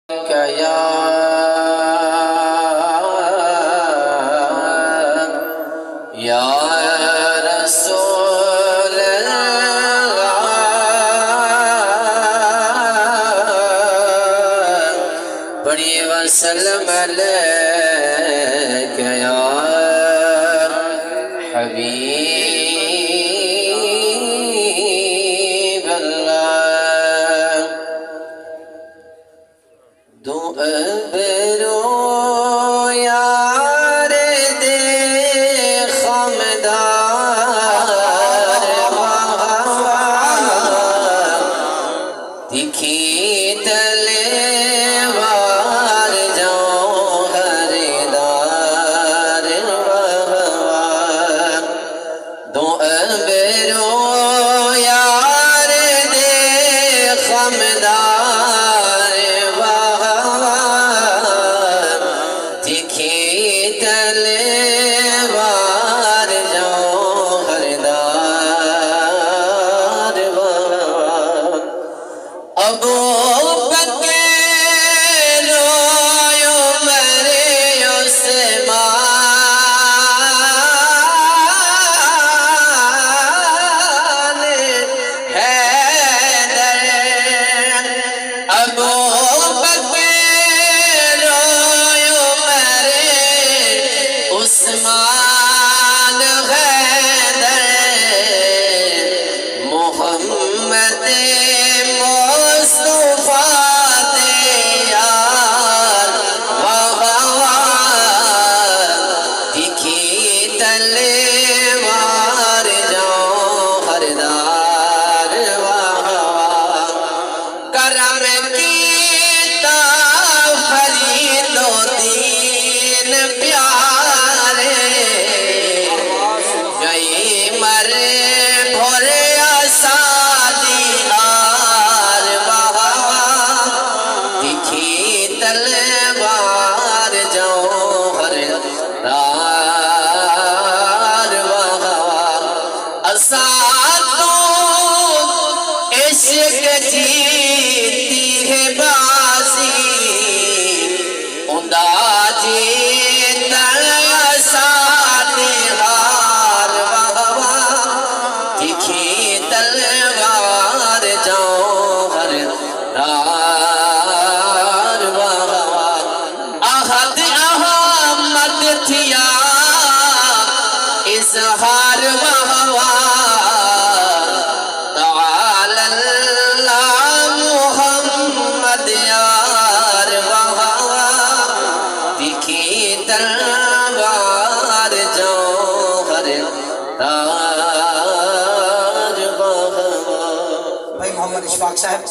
یا رسول اللہ پڑھیے وسلم علیک یا حبیب اللہ دو ابرو یار دے خمدار دکھی تلوار جوہر دار دو ابرو یار دے خمدار ابو بکر عمر عثمان حیدر ابو بکر عمر عثمان حیدر محمد جیتی ہے بازی اندازی تلسات ہار بہوا دکھی تلوار جوہر دار بہوا احد احمد تھیا اظہار بہوا محمد اشفاق صاحب